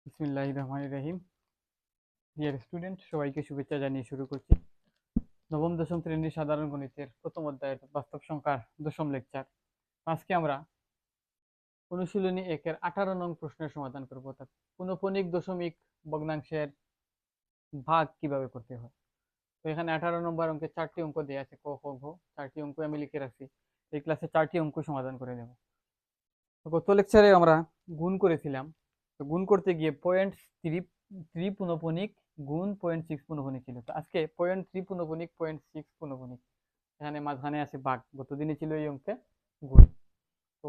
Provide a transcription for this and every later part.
বিসমিল্লাহির রহমানির রহিম। Dear student, সবাইকে শুভেচ্ছা জানিয়ে শুরু করছি নবম দশম শ্রেণীর সাধারণ গণিতের প্রথম অধ্যায়ের বাস্তব সংখ্যার দশম লেকচার। আজকে আমরা অনুশীলনী একের 18 নং প্রশ্নের সমাধান করব, অর্থাৎ পুনঃপণিক দশমিক ভগ্নাংশের ভাগ কিভাবে করতে হয়। তো এখানে 18 নম্বর অঙ্কে 4টি অঙ্ক দেওয়া আছে, ক খ ঘ। 4টি অঙ্ক আমি লিখে রাখছি, এই ক্লাসে 4টি অঙ্ক সমাধান করে দেব। গত লেকচারে আমরা গুণ করেছিলাম, তো গুণ করতে গিয়ে 0.3 পুনঃপণিক গুণ 0.6 পুনঃপণিক ছিল। তো আজকে 0.3 পুনঃপণিক 0.6 পুনঃপণিক, এখানে মাঝখানে আছে ভাগ। গতদিনে ছিল এই অঙ্কে গুণ। তো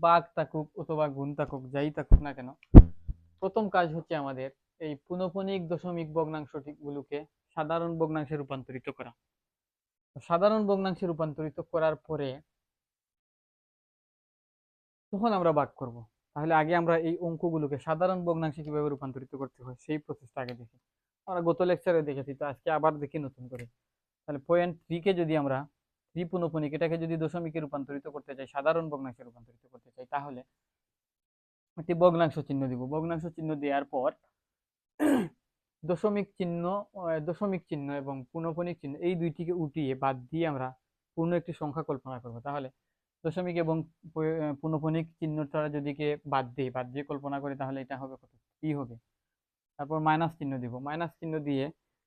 ভাগ থাকুক অথবা গুণ থাকুক, যাই থাকুক না কেন, প্রথম কাজ হচ্ছে আমাদের এই পুনঃপণিক দশমিক ভগ্নাংশ গুলোকে সাধারণ ভগ্নাংশে রূপান্তরিত করা। সাধারণ ভগ্নাংশে রূপান্তরিত করার পরে তখন আমরা ভাগ করব। তাহলে আগে আমরা এই অঙ্কগুলোকে সাধারণ ভগ্নাংশে কিভাবে রূপান্তরিত করতে হয় সেই প্রসেসটা আগে দেখি। আমরা গত লেকচারে দেখেছি, তো আজকে আবার দেখি নতুন করে। তাহলে 0.3 কে যদি আমরা 3 পুনঃপণিক এটাকে যদি দশমিকে রূপান্তরিত করতে চাই, সাধারণ ভগ্নাংশে রূপান্তরিত করতে চাই, তাহলে একটি ভগ্নাংশ চিহ্ন দিব। ভগ্নাংশ চিহ্ন দেওয়ার পর দশমিক চিহ্ন দশমিক চিহ্ন এবং পুনঃপণিক চিহ্ন এই দুইটিকে উঠিয়ে বাদ দিয়ে আমরা পূর্ণ একটি সংখ্যা কল্পনা করব। তাহলে দশমিক এবং পুনঃপণিক চিহ্নটা যদি বাদ দিয়ে কল্পনা করি, তাহলে এটা হবে কত? 3 হবে। তারপর মাইনাস চিহ্ন দিব। মাইনাস চিহ্ন দিয়ে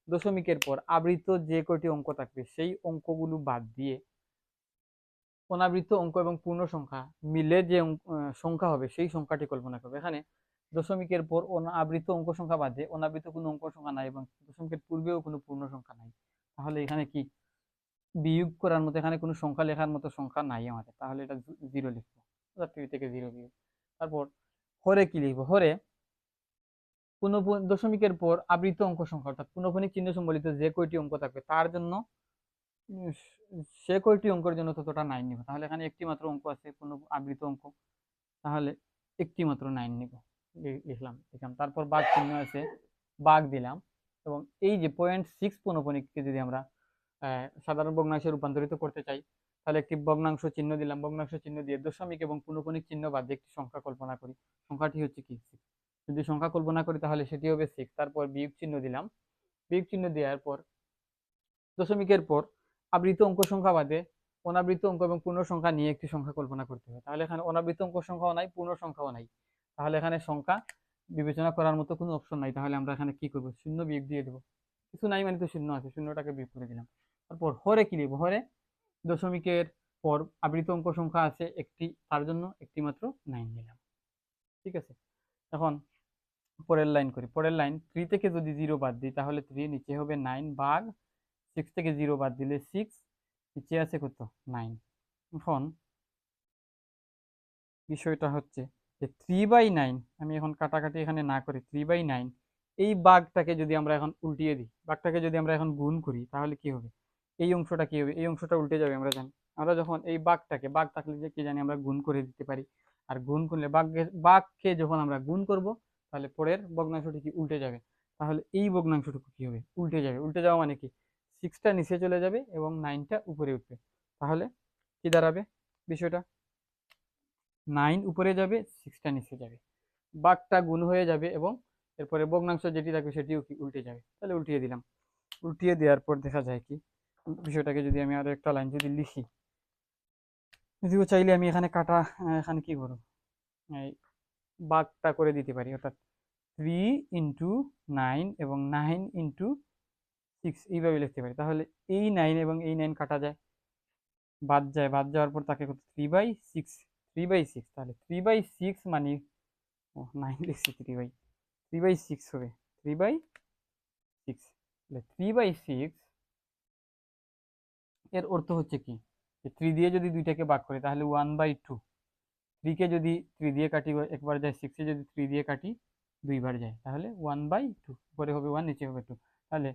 দশমিকের পর আবৃত যে কয়টি অঙ্ক থাকবে সেই অঙ্কগুলো বাদ দিয়ে অনাবৃত অঙ্ক এবং পূর্ণ সংখ্যা মিলে যে সংখ্যা হবে সেই সংখ্যাটি কল্পনা করবে। এখানে দশমিকের পর অনাবৃত অঙ্ক সংখ্যা বাদে অনাবৃত কোনো অঙ্ক সংখ্যা নাই এবং দশমিকের পূর্বেও কোনো পূর্ণ সংখ্যা নাই। তাহলে এখানে কি বিয়োগ করার মতো, এখানে কোনো সংখ্যা লেখার মতো সংখ্যা নাই আমাদের, তাহলে এটা 0 লিখবো। 3 থেকে 0 বিয়োগ। তারপর হরে কি লিখবো? হরে দশমিকের পর আবৃত অঙ্ক সংখ্যা অর্থাৎ পুনঃপণিক চিহ্ন সম্বলিত যে কয়টি অঙ্ক থাকবে তার জন্য সে কয়টি অঙ্কের জন্য ততটা 9 নিব। তাহলে এখানে একটি মাত্র অঙ্ক আছে কোনো আবৃত অঙ্ক, তাহলে একটি মাত্র 9 নিব। লিখলাম। তারপর ভাগ চিহ্ন আছে, ভাগ দিলাম। এবং এই যে 0.6 পুনঃপণিককে যদি আমরা সাধারণ ভগ্নাংশে রূপান্তরিত করতে চাই, তাহলে একটি ভগ্নাংশ চিহ্ন দিলাম। ভগ্নাংশ চিহ্ন দিয়ে দশমিক এবং পুনঃপণিক চিহ্ন বাদ একটি সংখ্যা কল্পনা করি। সংখ্যাটি হচ্ছে কি? 6। যদি সংখ্যা কল্পনা করি তাহলে সেটি হবে 6। তারপর বিয়োগ চিহ্ন দিলাম। বিয়োগ চিহ্ন দেওয়ার পর দশমিকের পর আবৃত অঙ্ক সংখ্যা বাদে অনাবৃত অঙ্ক এবং পূর্ণ সংখ্যা নিয়ে একটি সংখ্যা কল্পনা করতে হবে। তাহলে এখানে অনাবৃত অঙ্ক সংখ্যাও নাই, পূর্ণ সংখ্যাও নাই, তাহলে এখানে সংখ্যা বিবেচনা করার মতো কোনো অপশন নাই। তাহলে আমরা এখানে কি করবো? শূন্য বিয়োগ দিয়ে দেবো। কিছু নাই মানে তো শূন্য আছে, শূন্যটাকে বিয়োগ করে দিলাম। তারপর হরে কি লিখবো? হরে দশমিকের পর আবৃত অঙ্ক সংখ্যা আছে একটি, তার জন্য একটি মাত্র 9 নিলাম। ঠিক আছে। এখন পরের লাইন করি। পরের লাইন 3 থেকে যদি 0 বাদ দিই তাহলে 3 নিচে হবে 9 ভাগ 6 থেকে 0 বাদ দিলে 6, নিচে আছে কত? 9। এখন বিষয়টা হচ্ছে যে 3/9, আমি এখন কাটাকাটি এখানে না করি, 3/9 এই ভাগটাকে যদি আমরা এখন উল্টিয়ে দিই, ভাগটাকে যদি আমরা এখন গুণ করি, তাহলে কি হবে? এই অংশটা কি হবে? এই অংশটা উল্টে যাবে। আমরা জানি, আমরা যখন এই ভাগটাকে, ভাগ থাকলে যে কি জানি আমরা গুণ করে দিতে পারি, আর গুণ করলে ভাগকে যখন আমরা গুণ করব, তাহলে পরের ভগ্নাংশটি কি উল্টে যাবে। তাহলে এই ভগ্নাংশটুকু কি হবে? উল্টে যাবে। উল্টে যাওয়া মানে কি? 6টা নিচে চলে যাবে এবং 9টা উপরে উঠবে। তাহলে কি দাঁড়াবে বিষয়টা? 9 উপরে যাবে, 6টা নিচে যাবে, ভাগটা গুণ হয়ে যাবে এবং এরপরে ভগ্নাংশ যেটি থাকবে সেটিও কি উল্টে যাবে। তাহলে উল্টিয়ে দিলাম। উল্টিয়ে দেওয়ার পর দেখা যায় কি বিষয়টাকে যদি আমি আরো একটা লাইন যদি লিখি, যদিও চাইলে আমি এখানে কাটা এখানে কি করব, এই ভাগটা করে দিতে পারি, অর্থাৎ 3 × 9 এবং 9 × 6 এইভাবে লিখতে পারি। তাহলে এই 9 এবং এই 9 কাটা যায়, বাদ যায়। বাদ যাওয়ার পর তাকে কত? 3/6। 3/6, তাহলে 3/6 মানে 9 লিখছি, 3/6 হবে। 3/6, তাহলে 3/6 এর অর্থ হচ্ছে কি? 3 দিয়ে যদি দুইটাকে ভাগ করি তাহলে 1/2। 3 কে যদি 3 দিয়ে কাটি একবার যায়, 6 এ যদি 3 দিয়ে কাটি দুইবার যায়, তাহলে 1/2। পরে হবে 1, নিচে হবে 2। তাহলে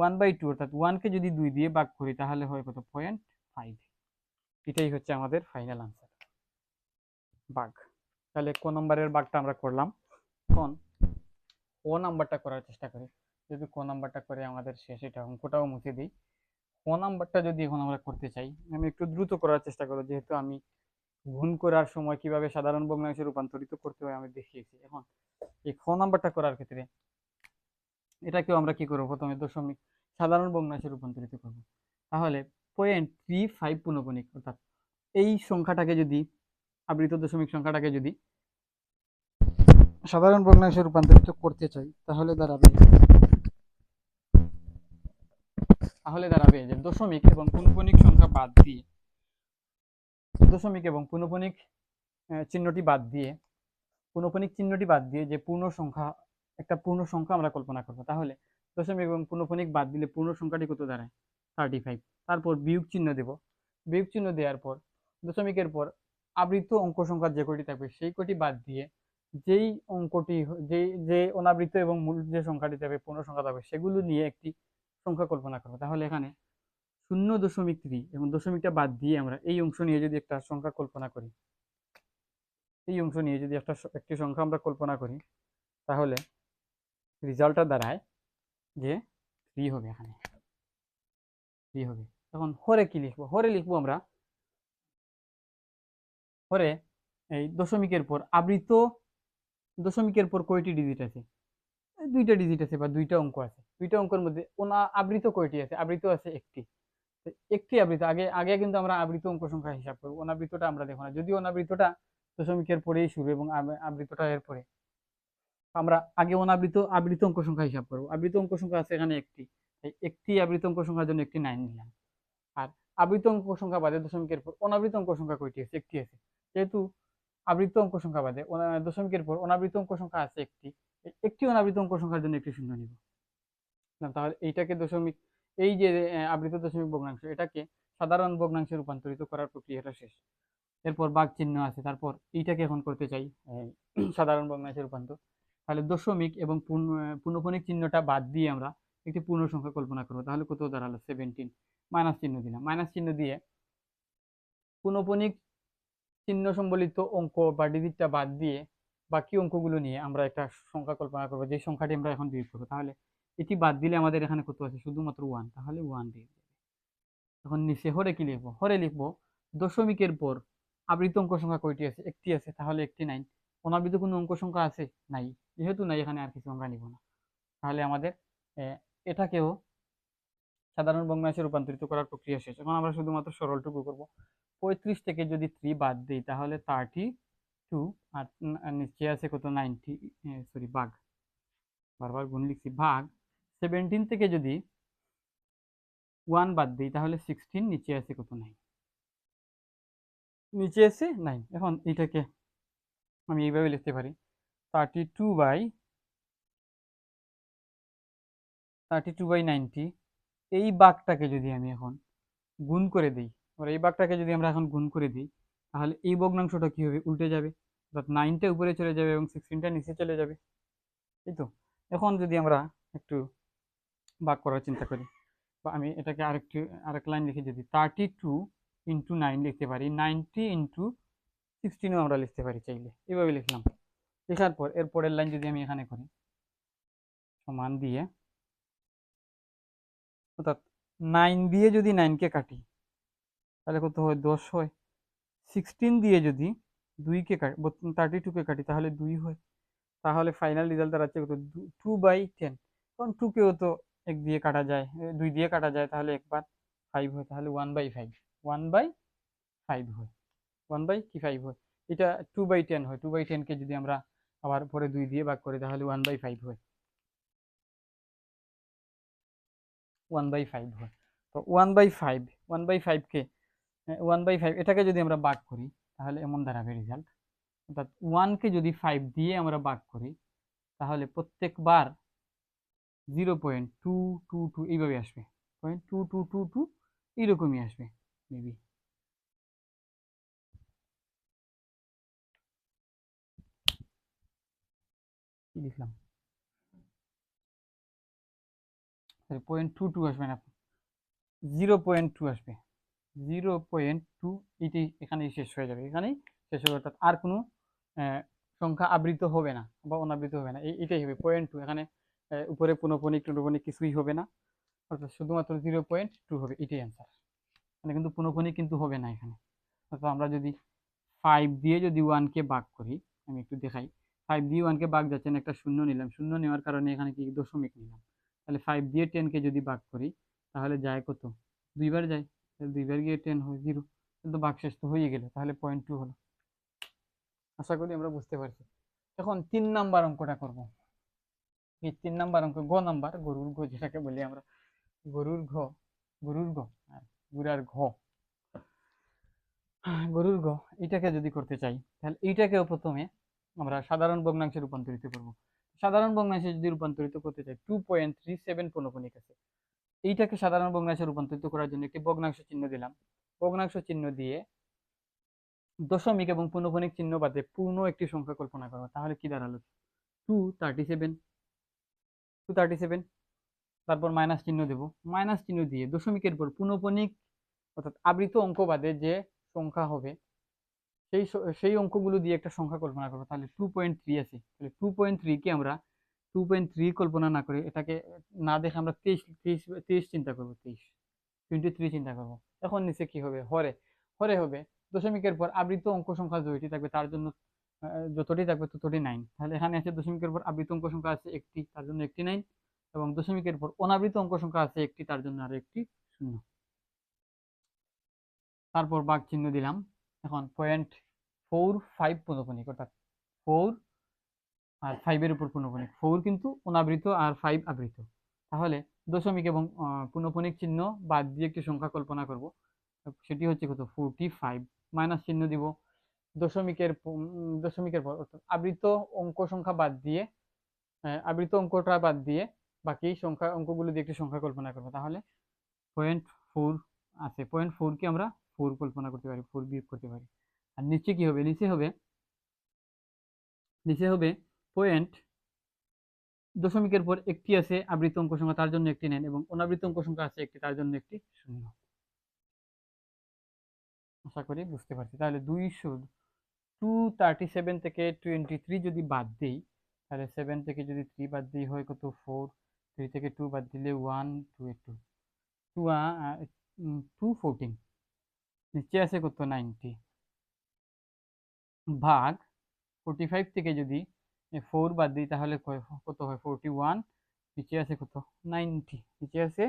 1/2 অর্থাৎ 1 কে যদি 2 দিয়ে ভাগ করি তাহলে হয় কত? 0.5। এটাই হচ্ছে আমাদের ফাইনাল আনসার, ভাগ। তাহলে ক নম্বরের ভাগটা আমরা করলাম। এখন ক নাম্বারটা করার চেষ্টা করি। যদি ক নাম্বারটা করে আমাদের শেষ, এটা অঙ্কটাও মুছে দিই। ক নাম্বারটা যদি এখন আমরা করতে চাই, আমি একটু দ্রুত করার চেষ্টা করব, যেহেতু আমি গুণ করার সময় কিভাবে সাধারণ ভগ্নাংশে রূপান্তরিত করতে হয় আমি দেখিয়েছি। এখন এই খ নাম্বারটা করার ক্ষেত্রে এটাকেও আমরা কি করবো, প্রথমে দশমিক সাধারণ ভগ্নাংশে রূপান্তরিত করব। তাহলে 0.35 পুনঃপুনিক, অর্থাৎ এই সংখ্যাটাকে যদি আবৃত দশমিক সংখ্যাটাকে যদি সাধারণ ভগ্নাংশে রূপান্তরিত করতে চাই তাহলে দাঁড়াবে যে দশমিক এবং পুনঃপুনিক সংখ্যা বাদ দিয়ে, দশমিক এবং পুনঃপুনিক চিহ্নটি বাদ দিয়ে, পুনঃপুনিক চিহ্নটি বাদ দিয়ে যে পূর্ণ সংখ্যা, একটা পূর্ণ সংখ্যা আমরা কল্পনা করব। তাহলে দশমিক এবং পুনঃপুনিক বাদ দিলে পূর্ণ সংখ্যাটি কত দাঁড়ায়? 35। তারপর বিয়োগ চিহ্ন দেব, বিয়োগ চিহ্ন দেওয়ার পর দশমিকের পর আবৃত অঙ্ক সংখ্যা যে কটি থাকবে সেই কটি বাদ দিয়ে যেই অঙ্কটি যে অনাবৃত এবং মূল যে সংখ্যাটি থাকবে, পূর্ণ সংখ্যা থাকবে, সেগুলো নিয়ে একটি সংখ্যা কল্পনা করবো। তাহলে এখানে 0.3 এবং দশমিকটা বাদ দিয়ে আমরা এই অংশ নিয়ে যদি একটা সংখ্যা কল্পনা করি, এই অংশ নিয়ে যদি একটি সংখ্যা আমরা কল্পনা করি, তাহলে রেজাল্টটা দাঁড়ায় যে 3 হবে, এখানে 3 হবে। এখন হরে কি লিখবো? হরে লিখবো আমরা, হরে এই দশমিকের পর আবৃত, দশমিকের পর কয়টি ডিজিট আছে? দুইটা ডিজিট আছে বা দুইটা অঙ্ক আছে। দুইটা অঙ্কের মধ্যে আবৃত কয়টি আছে? আবৃত আছে একটি। একটি আবৃত, আগে আগে কিন্তু আমরা আবৃত অঙ্ক সংখ্যা হিসাব করবো, অনাবৃতটা আমরা দেখো না, যদিও অনাবৃতটা দশমিকের পরেই শুরু এবং আবৃতটা এর পরে। আমরা আগে আবৃত অঙ্ক সংখ্যা হিসাব করবো। আবৃত অঙ্ক সংখ্যা আছে এখানে একটি, একটি আবৃত অঙ্ক সংখ্যার জন্য একটি 9 নিলাম। আর আবৃত অঙ্ক সংখ্যা বাদে দশমিকের পর অনাবৃত অঙ্ক সংখ্যা কয়টি আছে? একটি আছে। যেহেতু আবৃত অঙ্ক সংখ্যা বাদে দশমিকের পর অনাবৃত অঙ্ক সংখ্যা আছে একটি, একটি অনাবৃত অঙ্ক সংখ্যার জন্য একটি শূন্য নিব। তাহলে এইটাকে দশমিক, এই যে আবৃত দশমিক ভগ্নাংশ, এটাকে সাধারণ ভগ্নাংশে রূপান্তরিত করার প্রক্রিয়াটা শেষ। এরপর বাঘ চিহ্ন আছে, তারপর এইটাকে এখন করতে চাই সাধারণ ভগ্নাংশে রূপান্তর। তাহলে দশমিক এবং পুনঃপুনিক চিহ্নটা বাদ দিয়ে আমরা একটি পূর্ণ সংখ্যা কল্পনা করবো। তাহলে কত দাঁড়ালো? 17। মাইনাস চিহ্ন দিলাম, মাইনাস চিহ্ন দিয়ে পুনঃপুনিক চিহ্ন সম্বলিত অঙ্ক বা ডিজিটটা বাদ দিয়ে বাকি অঙ্কগুলো নিয়ে আমরা একটা সংখ্যা কল্পনা করবো, যে সংখ্যাটি আমরা এখন বিয়োগ করবো। তাহলে এটি বাদ দিলে আমাদের এখানে কত আছে? শুধুমাত্র 1। তাহলে 1 দিয়ে দেবে। এখন নিচে হরে কি লিখবো? হরে লিখবো দশমিকের পর আবৃত অঙ্ক সংখ্যা কয়টি আছে? একটি আছে, তাহলে একটি 9। অনাবৃত কোনো অঙ্ক সংখ্যা আছে? নাই। যেহেতু নাই, এখানে আর কিছু আমরা নিব না। তাহলে আমাদের এটাকেও সাধারণ ভগ্নাংশে রূপান্তরিত করার প্রক্রিয়া শেষ। এখন আমরা শুধুমাত্র সরলটুকু করবো। 35 থেকে যদি 3 বাদ দিই তাহলে 32, আর নিচে আছে কত? 90, সরি ভাগ, বারবার গুণ লিখছি, ভাগ 17 থেকে যদি 1 বাদ দিই তাহলে 16, নিচে আছে কত? 9, নিচে আছে 9। এখন এটাকে আমি এইভাবে লিখতে পারি, 32/90। এই ভাগটাকে যদি আমি এখন গুণ করে দিই, এই ভাগটাকে যদি আমরা এখন গুণ করে দিই, তাহলে এই ভগ্নাংশটা কি হবে? উল্টে যাবে, অর্থাৎ 9টা উপরে চলে যাবে এবং 16টা নিচে চলে যাবে, এই তো। এখন যদি আমরা একটু ভাগ করার চিন্তা করি, বা আমি এটাকে আরেক লাইন লিখে যদি 32 × 9 লিখতে পারি, 90 × 16ও আমরা লিখতে পারি চাইলে, এইভাবে লিখলাম। লেখার পর এর পরের লাইন যদি আমি এখানে করি, সমান দিয়ে, অর্থাৎ 9 দিয়ে যদি 9কে কাটি তাহলে কত হয়? 10 হয়। 16 দিয়ে যদি 2কে কাটি, 32কে কাটি, তাহলে 2 হয়। তাহলে ফাইনাল রেজাল্ট দাঁড়াচ্ছে কত? 2/10। কারণ 2কেও তো 1 দিয়ে কাটা যায়, 2 দিয়ে কাটা যায়, তাহলে একবার 5 হয়, তাহলে 1/5, 1/5 হয়, 1/5 হয়। এটা 2/10 হয়। 2/10কে যদি আমরা আবার পরে 2 দিয়ে ভাগ করি তাহলে 1/5 হয়, 1/5 হয়। তো 1/5কে 1/5 এটাকে যদি আমরা ভাগ করি তাহলে এমন দাঁড়াবে রেজাল্ট, অর্থাৎ 1কে যদি 5 দিয়ে আমরা ভাগ করি তাহলে প্রত্যেকবার 0.222 এইভাবে আসবে, 0.2222 এইরকমই আসবে মেবি। কি লিখলাম? 0.22 আসবে না, 0.2 আসবে, 0.2। এটি এখানেই শেষ হয়ে যাবে, এখানেই শেষ হবে, অর্থাৎ আর কোনো সংখ্যা আবৃত হবে না বা অনাবৃত হবে না, এটাই হবে 0.2। এখানে উপরে পুনঃপুনিক টুনঃপুনিক কিছুই হবে না, অর্থাৎ শুধুমাত্র 0.2 হবে, এটাই অ্যান্সার। মানে কিন্তু পুনঃপুনিক কিন্তু হবে না এখানে। অর্থাৎ আমরা যদি 5 দিয়ে যদি 1 কে ভাগ করি, আমি একটু দেখাই, 5 দিয়ে 1 কে ভাগ যাচ্ছে না, একটা শূন্য নিলাম, শূন্য নেওয়ার কারণে এখানে কি দশমিক নিলাম। তাহলে 5 দিয়ে 10 কে যদি ভাগ করি তাহলে যায় কত, দুইবার যায়, দুইবার গিয়ে 10 হয় 0, কিন্তু ভাগশেষ তো হয়ে গেল, তাহলে 0.2 হলো। আশা করি আমরা বুঝতে পারছি। এখন 3 নাম্বার অঙ্কটা করব। এই 3 নাম্বার অঙ্ক, গ নাম্বার, গরুর গ যেটাকে বলি আমরা, গরুর ঘ, গরুর গ আর গুড়ার ঘ, গরুর ঘ, এটাকে যদি করতে চাই তাহলে এইটাকেও প্রথমে আমরা সাধারণ ভগ্নাংশে রূপান্তরিত করব। সাধারণ ভগ্নাংশে যদি রূপান্তরিত করতে চাই 2.37 পৌনঃপুনিক আছে, এইটাকে সাধারণ ভগ্নাংশে রূপান্তরিত করার জন্য একটি ভগ্নাংশ চিহ্ন দিলাম। ভগ্নাংশ চিহ্ন দিয়ে দশমিক এবং পৌনঃপুনিক চিহ্ন বাদে পূর্ণ একটি সংখ্যা কল্পনা করো, তাহলে কি দাঁড়ালো, 237, তারপর মাইনাস চিহ্ন দেব, মাইনাস চিহ্ন দিয়ে দশমিকের পর পৌনঃপুনিক অর্থাৎ আবৃত অঙ্ক বাদে যে সংখ্যা হবে সেই অঙ্কগুলো দিয়ে একটা সংখ্যা কল্পনা করবো। তাহলে 2.3 আছে, তাহলে 2.3 কে আমরা 2.3 কল্পনা না করে, এটাকে না দেখে আমরা 23 চিন্তা করবো, 23 চিন্তা করবো। এখন নিচে কি হবে, হরে, হরে হবে দশমিকের পর আবৃত অঙ্ক সংখ্যা যতটি থাকবে তার জন্য যতটি থাকবে ততটি 9। তাহলে এখানে আছে দশমিকের পর আবৃত অঙ্ক সংখ্যা আছে একটি, তার জন্য একটি 9, এবং দশমিকের পর অনাবৃত অঙ্ক সংখ্যা আছে একটি, তার জন্য আরো একটি 0। তারপর ভাগ চিহ্ন দিলাম। এখন 0.45 পৌনঃপুনিক, অর্থাৎ 4 আর 5 এর উপর পৌনঃপুনিক, 4 কিন্তু অনাবৃত আর 5 আবৃত। তাহলে দশমিক এবং পৌনঃপুনিক চিহ্ন বাদ দিয়ে একটি সংখ্যা কল্পনা করব, সেটি হচ্ছে কত, 45। মাইনাস চিহ্ন দিব দশমিকের পর, অর্থাৎ আবৃত অঙ্ক সংখ্যা বাদ দিয়ে, আবৃত অঙ্কটা বাদ দিয়ে বাকি সংখ্যা অঙ্কগুলো দিয়ে একটি সংখ্যা কল্পনা করবো। তাহলে 0.4 আছে, 0.4 কে আমরা 4 কল্পনা করতে পারি, 4 বিয়োগ করতে পারি। আর নিচে কি হবে, নিচে হবে পয়েন্ট, দশমিকের পর একটি আছে আবৃত অঙ্ক সংখ্যা, তার জন্য একটি 9, এবং অনাবৃত অঙ্ক সংখ্যা আছে একটি, তার জন্য একটি 0। আশা করি বুঝতে পারছি। তাহলে 237 থেকে 23 যদি বাদ দিই, তাহলে 7 থেকে যদি 3 বাদ দিই হয় কত, 4, 3 থেকে 2 বাদ দিলে 1, 2 214, নিচে আছে কত, 90, ভাগ 45 থেকে যদি 4 বাদ দিই তাহলে কত হয়, 41, নিচে আছে কত, 90, নিচে আছে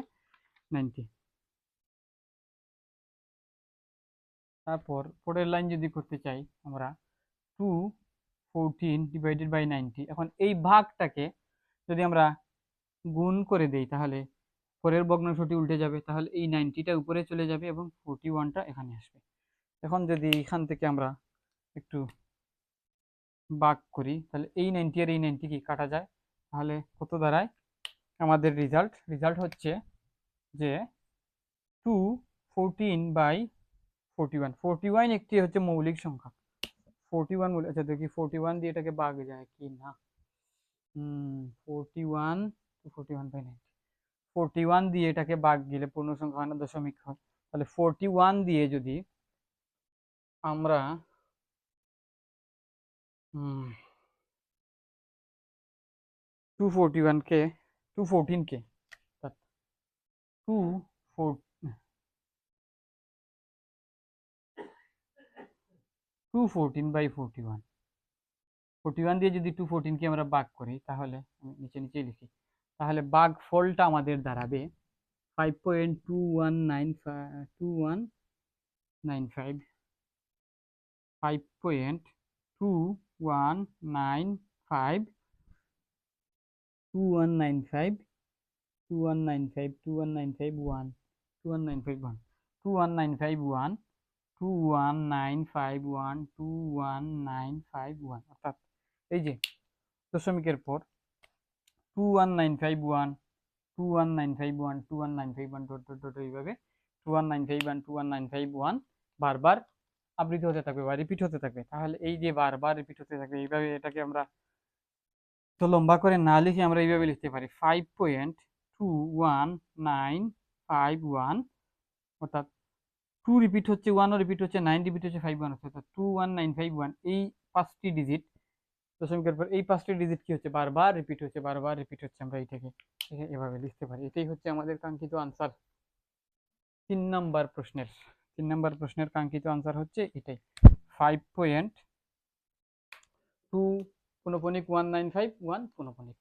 90। তারপর পরের লাইন যদি করতে চাই আমরা, 214 ডিভাইডেড বাই 90, এখন এই ভাগটাকে যদি আমরা গুণ করে দেই তাহলে পরের ভগ্নাংশটি উল্টে যাবে, তাহলে এই 90টা উপরে চলে যাবে এবং 41টা এখানে আসবে। এখন যদি এখান থেকে আমরা একটু ভাগ করি তাহলে এই 90 আর এই 90 কি কাটা যায়, তাহলে কত দাঁড়ায় আমাদের রেজাল্ট হচ্ছে যে 214/41, 41 একটি হচ্ছে মৌলিক সংখ্যা, 41 আচ্ছা দেখি 41 দিয়ে এটাকে ভাগ যায় কি না, 41, 41/90, 41 দিয়ে এটাকে ভাগ দিলে পূর্ণ সংখ্যা হয় না, দশমিক হয়। তাহলে 41 দিয়ে যদি আমরা 214 কে 214/41, 41 দিয়ে যদি 214 কে আমরা ভাগ করি তাহলে আমি নিচে লিখি, তাহলে ভাগ ফলটা আমাদের দাঁড়াবে 5.2195, 5.2195, 2195, 2195, 2195, 2195, 2195, 2195, 2195, অর্থাৎ এই যে দশমিকের পর 21951, 21951, 21951 ডট ডট ডট এইভাবে 21951, 21951 বারবার আবৃত হতে থাকবে বা রিপিট হতে থাকবে। তাহলে এই যে বারবার রিপিট হতে থাকবে, এইভাবে এটাকে আমরা তো লম্বা করে না লিখে আমরা এইভাবে লিখতে পারি 5.21951, অর্থাৎ 2 রিপিট হচ্ছে, 1ও রিপিট হচ্ছে, 9 রিপিট হচ্ছে, 51 হচ্ছে, অর্থাৎ 21951, এই 5টি ডিজিট দশমিকের পর এই 5টি ডিজিট কি হচ্ছে, বারবার রিপিট হচ্ছে, আমরা এইটাকে এভাবে লিখতে পারি। এটাই হচ্ছে আমাদের কাঙ্ক্ষিত আনসার 3 নাম্বার প্রশ্নের কাঙ্ক্ষিত আনসার হচ্ছে এটাই, 5.2.195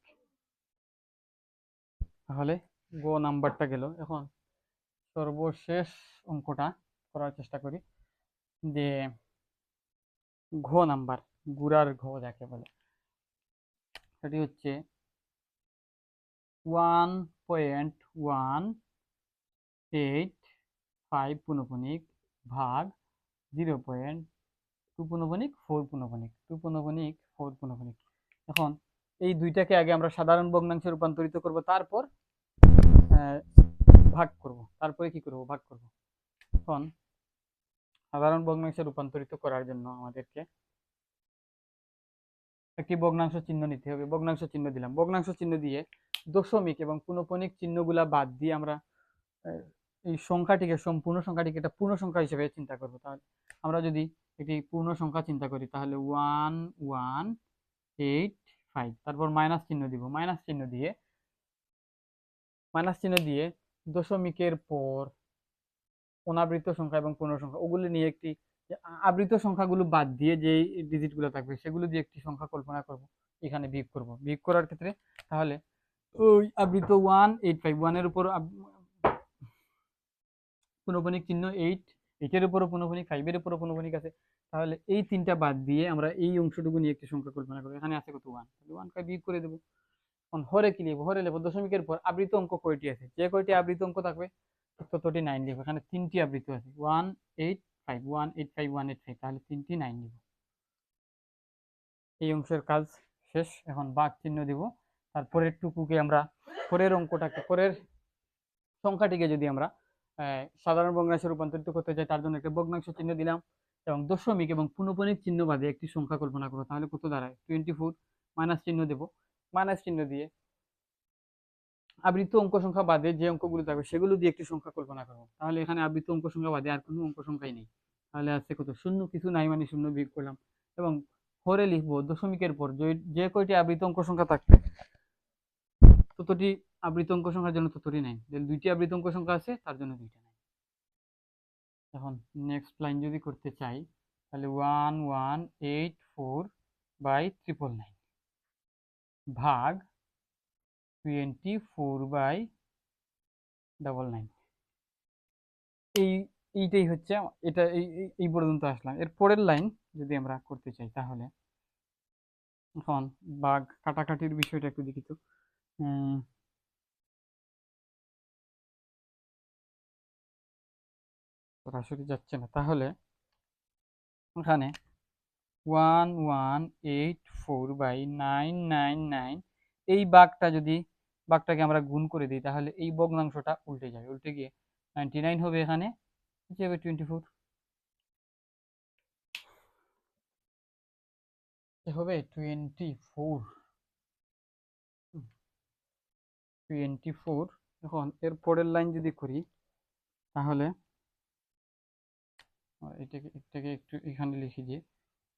তাহলে গো নাম্বারটা গেল। এখন সর্বশেষ অঙ্কটা করার চেষ্টা করি, যে ঘ নাম্বার, গুড়ার ঘ যাকে বলে, সেটি হচ্ছে 1.185 পুনঃপুনিক ভাগ 0.2 পুনঃপুনিক 4 পুনঃপুনিক। এখন এই দুইটাকে আগে আমরা সাধারণ ভগ্নাংশে রূপান্তরিত করব, তারপর ভাগ করব, তারপরে কি করব, ভাগ করব। এখন সাধারণ ভগ্নাংশে রূপান্তরিত করার জন্য আমাদেরকে একটি ভগ্নাংশ চিহ্ন নিতে হবে। ভগ্নাংশ চিহ্ন দিলাম, ভগ্নাংশ চিহ্ন দিয়ে দশমিক এবং পুনঃপুনিক চিহ্নগুলা বাদ দিয়ে আমরা এই সংখ্যাটিকে, সম্পূর্ণ সংখ্যাটিকে একটা পূর্ণ সংখ্যা হিসেবে চিন্তা করব। তাহলে আমরা যদি একটি পূর্ণ সংখ্যা চিন্তা করি, তাহলে 1185, তারপর মাইনাস চিহ্ন দিব, মাইনাস চিহ্ন দিয়ে দশমিকের পর অনাবৃত সংখ্যা এবং পূর্ণ সংখ্যা ওগুলো নিয়ে একটি, আবৃত সংখ্যাগুলো বাদ দিয়ে যে ডিজিটগুলো থাকবে সেগুলো দিয়ে একটি সংখ্যা কল্পনা করব, এখানে বিয়োগ করব। বিয়োগ করার ক্ষেত্রে তাহলে ওই আবৃত 185, 1 এর উপর পুনঃপুনিক চিহ্ন 8, 8 এর উপরও পুনঃপুনিক, 5 এর উপরও পুনঃপুনিক আছে, তাহলে এই তিনটা বাদ দিয়ে আমরা এই অংশটুকু নিয়ে একটি সংখ্যা কল্পনা করব। এখানে আছে কত, 1, 1 কে বিয়োগ করে দেব। এখন হরে কি লিখব, হরে লিখব দশমিকের পর আবৃত অঙ্ক কয়টি আছে, যে কয়টি আবৃত অঙ্ক থাকবে ততটি 9 লিখব। এখানে তিনটি আবৃত আছে, 185, তাহলে তিনটি 9 লিখব। এই অংশের কাজ শেষ। এখন ভাগ চিহ্ন দিব, তারপরের টুকুকে আমরা, পরের অঙ্কটাকে, পরের সংখ্যাটিকে যদি আমরা সাধারণ ভগ্নাংশে রূপান্তরিত করতে চাই, তার জন্য একটা ভগ্নাংশ চিহ্ন দিলাম এবং দশমিক এবং পুনঃপুনিক চিহ্ন বাদে একটি সংখ্যা কল্পনা করো, তাহলে কত দাঁড়ায় 24। মাইনাস চিহ্ন দেব, মাইনাস চিহ্ন দিয়ে আবৃত অঙ্ক সংখ্যা বাদে যে অঙ্কগুলো থাকবে সেগুলো দিয়ে একটি সংখ্যা কল্পনা করবো। তাহলে এখানে আবৃত অঙ্ক সংখ্যা বাদে আর কোনো অঙ্ক সংখ্যাই নেই, তাহলে আছে কত, শূন্য, কিছু নাই মানে শূন্য বিয়োগ করলাম। এবং হরে লিখবো দশমিকের পর যে কয়টি আবৃত অঙ্ক সংখ্যা থাকবে ততটি আবৃত অঙ্ক সংখ্যার জন্য ততটি নাই, দুইটি আবৃত অঙ্ক সংখ্যা আছে তার জন্য দুইটা নাই। এখন নেক্সট লাইন যদি করতে চাই, তাহলে 1184/999 ভাগ 24/99। এইটাই হচ্ছে, এটা এই পর্যন্ত আসলাম। এর পরের লাইন যদি আমরা করতে চাই, তাহলে এখন ভাগ কাটাকাটির বিষয়টা একটু দেখি তো। সরাসরি যাচ্ছে না, তাহলে এখানে 1184/999 এই বাঘটাকে আমরা গুণ করে দিই, তাহলে এই ভগ্নাংশটা উল্টে যাবে, উল্টে গিয়ে 99 হবে, এখানে হবে 24, হবে 24। এখন এর পরের লাইন যদি করি, তাহলে এটাকে একটু এখানে লিখি যে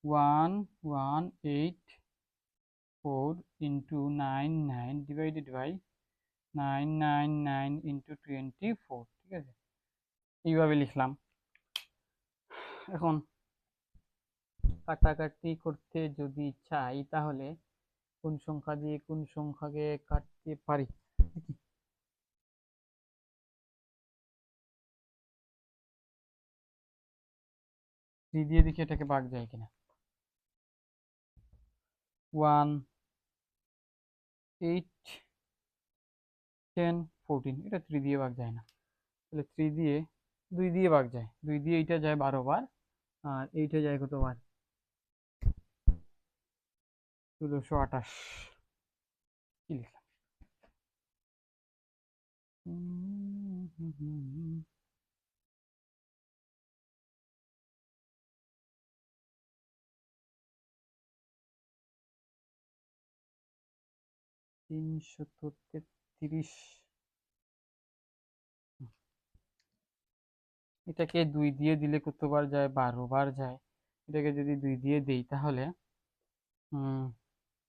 1184 ইন্টু 99 ডিভাইডেড বাই 999 ইন্টু 24, ঠিক আছে, এইভাবে লিখলাম। এখন কাটাকাটি করতে যদি চাই, তাহলে কোন সংখ্যা দিয়ে কোন সংখ্যাকে কাটতে পারি, 3 দিয়ে দেখি এটাকে ভাগ যায় কিনা। 1, 8, 10, 14, এটা 3 দিয়ে ভাগ যায় না, তাহলে 3 দিয়ে 2 দিয়ে ভাগ যায়, 2 দিয়ে এইটা যায় 12 বার, আর এইটা যায় কতবার, 1628। কি লিখলাম, 333। এটাকে 2 দিয়ে দিলে কতবার যায়, 12 বার যায়। এটাকে যদি 2 দিয়ে দেই, তাহলে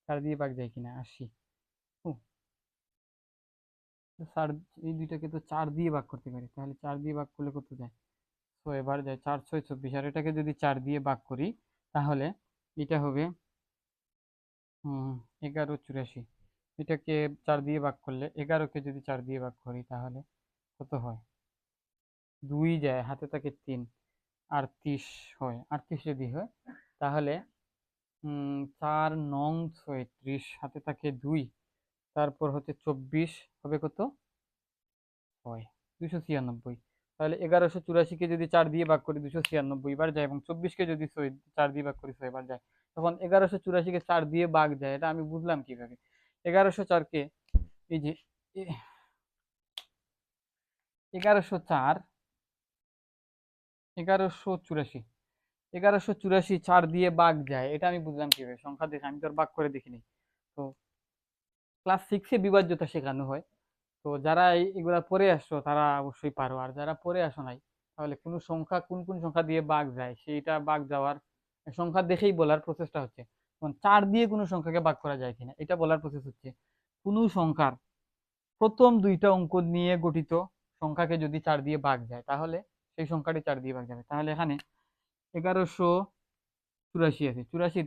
4 দিয়ে ভাগ যায় কিনা, 80। এই দুইটাকে তো 4 দিয়ে ভাগ করতে পারি, তাহলে 4 দিয়ে ভাগ করলে কত যায়, 6 বার যায়, 4 6 24, আর এটাকে যদি 4 দিয়ে ভাগ করি তাহলে এটা হবে 11 84। এটাকে 4 দিয়ে ভাগ করলে, 11কে যদি 4 দিয়ে ভাগ করি তাহলে কত হয়? 2 যায়, হাতে থাকে 3, 38 হয়। 38 যদি হয় তাহলে 4 নং 36, হাতে থাকে 2, তারপর হচ্ছে 24 হবে কত হয় 296। তাহলে 1184কে যদি 4 দিয়ে ভাগ করি 296 বার যায়, এবং 24কে যদি 4 দিয়ে ভাগ করি 6 বার যায়। তখন 1184কে 4 দিয়ে ভাগ যায়, এটা আমি বুঝলাম কিভাবে? 1104কে এই যে 1104 1184 1184 4 দিয়ে ভাগ যায়, এটা আমি বুঝলাম কিভাবে? সংখ্যা দেখে, আমি তো আর ভাগ করে দেখিনি। তো ক্লাস 6-এ বিভাজ্যতা শেখানো হয়। তো যারা এগুলা পড়ে আসছো তারা অবশ্যই পারো, আর যারা পড়ে আসো নাই তাহলে কোনো সংখ্যা কোন কোন সংখ্যা দিয়ে ভাগ যায় সেইটা ভাগ যাওয়ার সংখ্যা দেখেই বলার প্রসেসটা হচ্ছে। 4 দিয়ে কোনো সংখ্যাকে ভাগ করা যায় কিনা এটা বলার প্রসেস হচ্ছে, কোনো সংখ্যার প্রথম 2টা অঙ্ক নিয়ে গঠিত সংখ্যাকে যদি 4 দিয়ে ভাগ যায় তাহলে সেই সংখ্যাটি 4 দিয়ে ভাগ যাবে। তাহলে এখানে 1184 আছে, 84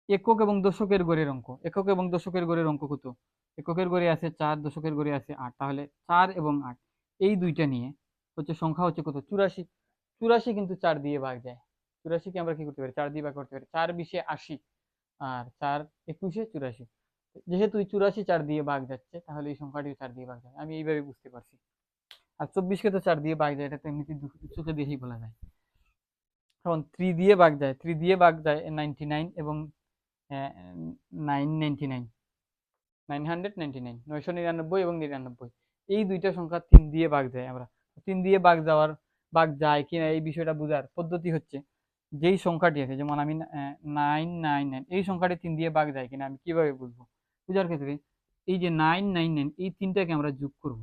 একক এবং দশকের গড়ের অঙ্ক, একক এবং দশকের গড়ের অঙ্ক কত? এককের গড়ে আছে 4, দশকের গড়ে আছে 8, তাহলে 4 এবং 8 এই দুইটা নিয়ে হচ্ছে সংখ্যা হচ্ছে কত? 84। 84 কিন্তু 4 দিয়ে ভাগ যায়। 84কে আমরা কি করতে পারি? 4 দিয়ে ভাগ করতে পারি। 4 20 80, আর 4 21 84। যেহেতু 84 4 দিয়ে ভাগ যাচ্ছে তাহলে এই সংখ্যাটিও 4 দিয়ে ভাগ যাবে, আমি এইভাবে বুঝতে পারছি। আর 24কে তো 4 দিয়ে ভাগ যায়, এটা তো এমনিতে চোখে দেখেই বলা যায়। এখন 3 দিয়ে ভাগ যায়, 3 দিয়ে ভাগ যায় 99 এবং 999, 999, 999 এবং 99, এই দুইটা সংখ্যা 3 দিয়ে ভাগ যায়। আমরা 3 দিয়ে ভাগ যায় কিনা এই বিষয়টা বোঝার পদ্ধতি হচ্ছে, যেই সংখ্যাটি আছে, যেমন আমি 999, এই সংখ্যাটি 3 দিয়ে ভাগ যায় কিনা আমি কিভাবে বুঝবো? বুঝার ক্ষেত্রে এই যে 999 এই তিনটাকে আমরা যোগ করব,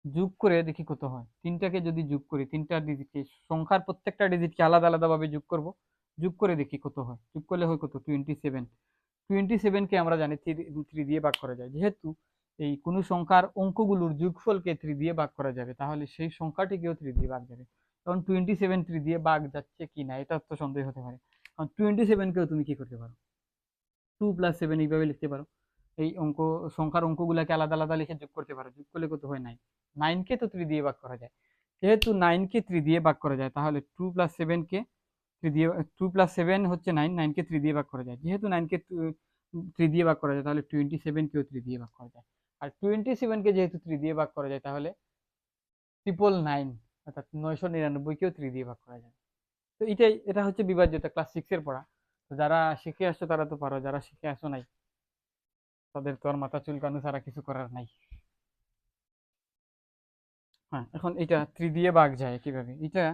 যোগ করে দেখি কত হয়। তিনটাকে যদি যোগ করি, তিনটা ডিজিটকে, সংখ্যার প্রত্যেকটা ডিজিটকে আলাদা আলাদা ভাবে যোগ করব, যোগ করে দেখি কত হয়। যোগ করলে হয় কত? 27। 27কে আমরা জানি 3 দিয়ে ভাগ করা যায়। যেহেতু এই কোনো সংখ্যার অঙ্কগুলোর যোগফলকে 3 দিয়ে ভাগ করা যাবে তাহলে সেই সংখ্যাটিকেও 3 দিয়ে ভাগ যাবে। কারণ 27 3 দিয়ে ভাগ যাচ্ছে কিনা এটা তো সন্দেহ হতে পারে। কারণ 27কেও তুমি কি করতে পারো? 2+7 এইভাবে লিখতে পারো। এই সংখ্যার অঙ্কগুলোকে আলাদা আলাদা লিখে যোগ করতে পারো, যোগ করলে কত হয়? 9। 9কে তো 3 দিয়ে ভাগ করা যায়। যেহেতু 9কে 3 দিয়ে ভাগ করা যায় তাহলে 2+7কে 3 দিয়ে, 2+7 হচ্ছে 9, 9কে 3 দিয়ে ভাগ করা যায়। যেহেতু 9কে 3 দিয়ে ভাগ করা যায় তাহলে 27কেও 3 দিয়ে ভাগ করা যায়। আর 27কে যেহেতু 3 দিয়ে ভাগ করা যায় তাহলে 999 অর্থাৎ 999কেও 3 দিয়ে ভাগ করা যায়। তো এটা হচ্ছে বিভাজ্যতা, ক্লাস 6-এর পড়া। তো যারা শিখে আসছো তারা তো পারো, যারা শিখে আসো নাই তাদের তো আর মাথা চুলকানো ছাড়া কিছু করার নাই। হ্যাঁ, এখন এটা 3 দিয়ে ভাগ যায় কিভাবে? এটা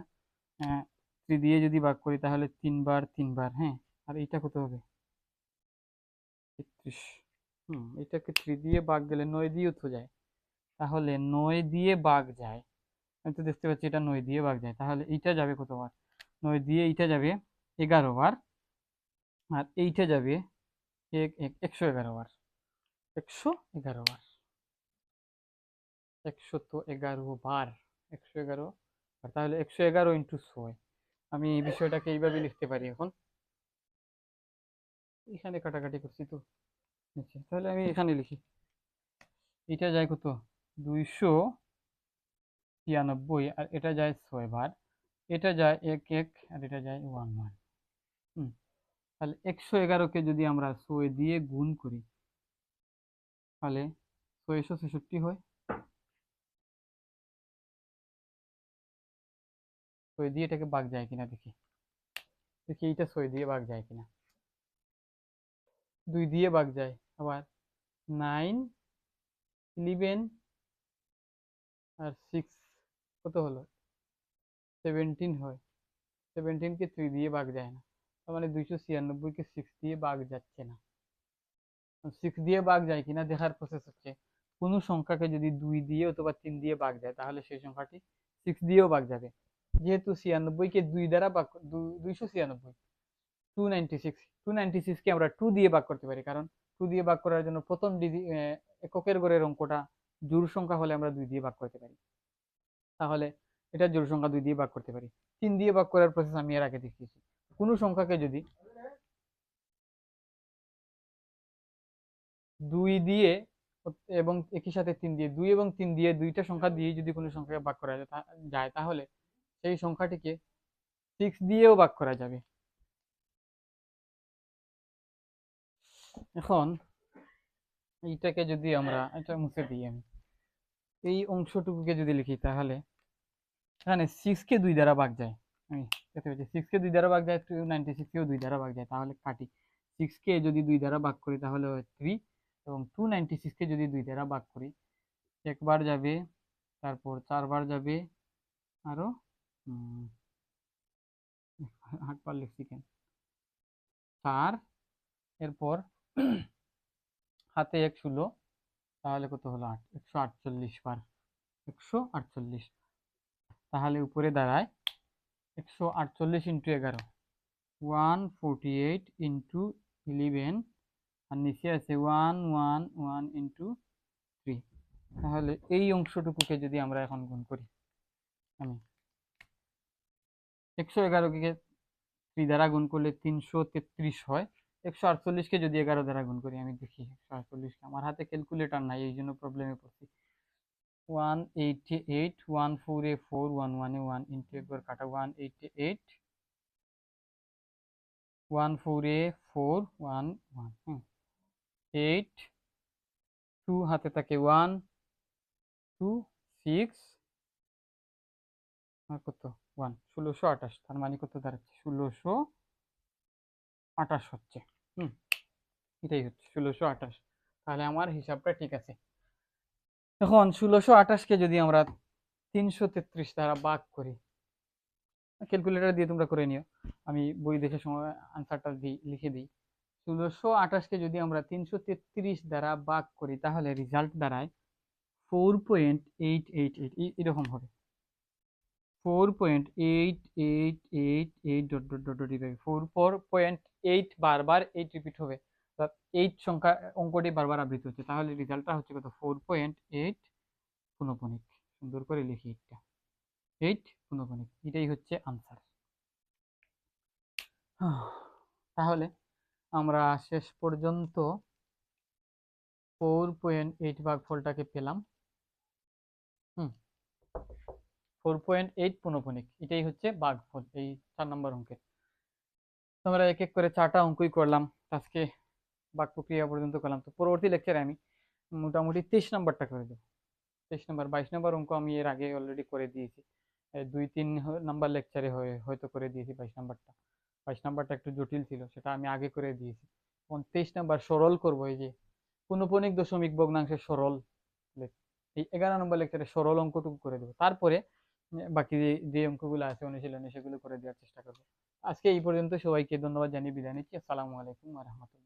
3 দিয়ে যদি ভাগ করি তাহলে 3 বার 3 বার, হ্যাঁ। আর এটা কত হবে? 33। এটাকে 3 দিয়ে ভাগ গেলে 9 দিয়েও তো যায়, তাহলে 9 দিয়ে ভাগ যায়। আমি তো দেখতে পাচ্ছি এটা 9 দিয়ে ভাগ যায়, তাহলে এইটা যাবে কতবার? 9 দিয়ে এইটা যাবে 11 বার, আর এইটা যাবে 111 বার। 111 বার, 111 বার, 111 বার, তাহলে 111 ইন্টু 6। আমি এই বিষয়টাকে এইভাবে লিখতে পারি। এখন এখানে কাটাকাটি করছি তো, আচ্ছা তাহলে আমি এখানে লিখি। এটা যায় কত? 293, আর এটা যায় 6 বার, এটা যায় 1 আর এটা যায় 1 হুম তাহলে 111কে যদি আমরা 6 দিয়ে গুণ করি তাহলে 666 হয়। 6 দিয়ে এটাকে ভাগ যায় কিনা দেখি, দেখি এইটা 6 দিয়ে ভাগ যায় কিনা। 2 দিয়ে ভাগ যায়, আবার 9 11 আর 6 কত হলো? 17 হয়। 17কে 3 দিয়ে ভাগ যায় না, তার মানে 296কে 6 দিয়ে ভাগ যাচ্ছে না। 6 দিয়ে ভাগ যায় কিনা দেখার প্রসেস হচ্ছে, কোনো সংখ্যাকে যদি 2 দিয়ে অথবা 3 দিয়ে ভাগ যায় তাহলে সেই সংখ্যাটি 6 দিয়েও ভাগ যাবে। যেহেতু 96কে 2 দ্বারা ভাগ, 296, 296কে আমরা 2 দিয়ে ভাগ করতে পারি, কারণ 2 দিয়ে ভাগ করার জন্য প্রথম এককের ঘরের অঙ্কটা জোড় সংখ্যা হলে আমরা 2 দিয়ে ভাগ করতে পারি। তাহলে এটা জোড় সংখ্যা 2 দিয়ে ভাগ করতে পারি। 3 দিয়ে ভাগ করার প্রসেস আমি এর আগে দেখিয়েছি। কোনো সংখ্যাকে যদি 2 দিয়ে এবং একই সাথে 3 দিয়ে, 2 এবং 3 দিয়ে, দুইটা সংখ্যা দিয়ে যদি কোনো সংখ্যাকে ভাগ করা যায় তাহলে সেই সংখ্যাটিকে 6 দিয়েও ভাগ করা যাবে। এখন এইটাকে যদি আমরা, এটা মুছে দিই আমি, এই অংশটুকুকে যদি লিখি তাহলে এখানে 6 কে 2 দ্বারা ভাগ যায়। আমি দেখতে পাচ্ছি 6 কে 2 দ্বারা ভাগ যায়, 296 কেও 2 দ্বারা ভাগ যায়, তাহলে কাটি। 6 কে যদি 2 দ্বারা ভাগ করি তাহলে হয় 3, এবং 296 কে যদি 2 দ্বারা ভাগ করি, একবার যাবে, তারপর 4 বার যাবে, আরো 8 বার লিখছি কেন, 4, এরপর হাতে 1 16, তাহলে কত হলো 8, 148 বার, 148। তাহলে উপরে দাঁড়ায় 148 ইন্টু 11, 148 ইন্টু 11, আর নিচে আছে 111 ইন্টু 3। তাহলে এই অংশটুকুকে যদি আমরা এখন গুণ করি, আমি 111কে 3 দ্বারা গুণ করলে 333 হয়। 148কে যদি 11 দ্বারা গুণ করি, আমি দেখি 148কে, আমার হাতে ক্যালকুলেটর নাই এই জন্য প্রবলেমে পড়ছি। 188, 1 4 এ 4, 1 1 এ 1, ইন্টু একবার কাটা, 188, 1 4 এ 4, 1 1, 8, 2 হাতে থাকে 1 2 6, আর কত 1, 1628, তার মানে কত দাঁড়াচ্ছে 1628 হচ্ছে। এটাই হচ্ছে 1628। তাহলে আমার হিসাবটা ঠিক আছে। এখন 1628কে যদি আমরা 333 দ্বারা ভাগ করি, ক্যালকুলেটর দিয়ে তোমরা করে নিও, আমি বই দেখে সময় আনসারটা লিখে দিই। 1628কে যদি আমরা 333 দ্বারা ভাগ করি তাহলে রেজাল্ট দাঁড়ায় 4.888, এরকম হবে 4.8888 ডট ডট ডট ডট, 4.8 বারবার 8 রিপিট হবে, 8 সংখ্যা অঙ্কটি বারবার আবৃত্তি হচ্ছে, তাহলে রেজাল্টটা হচ্ছে কত 4.8 পুনঃপুনিক। সুন্দর করে লিখি, এটা 8 পুনঃপুনিক, এটাই হচ্ছে আনসার। তাহলে আমরা শেষ পর্যন্ত 4.8 ভাগফলটাকে পেলাম। 4.8 পুনঃপুনিক, এটাই হচ্ছে ভাগফল এই 4 নম্বর অঙ্কের। আমরা এক এক করে 4টা অঙ্কই করলাম আজকে, ভাগ প্রক্রিয়া পর্যন্ত করলাম। তো পরবর্তী লেকচারে আমি মোটামুটি 23 নম্বরটা করে দেবো। 23 নম্বর, 22 নম্বর অঙ্ক আমি এর আগে অলরেডি করে দিয়েছি, 2-3 নাম্বার লেকচারে হয়তো করে দিয়েছি 22 নাম্বারটা। 22 নাম্বারটা একটু জটিল ছিল, সেটা আমি আগে করে দিয়েছি। 23 নাম্বার সরল করবো, এই যে পুনঃপুনিক দশমিক ভগ্নাংশের সরল, এই 11 নম্বর লেকচারে সরল অঙ্কটুকু করে দেবো। তারপরে বাকি যে অঙ্কগুলো আছে অনুশীলনে সেগুলো করে দেওয়ার চেষ্টা করবো। আজকে এই পর্যন্ত, সবাইকে ধন্যবাদ জানিয়ে বিদায় নিচ্ছি। আসসালামু আলাইকুম ওয়া রাহমাতুল্লাহ।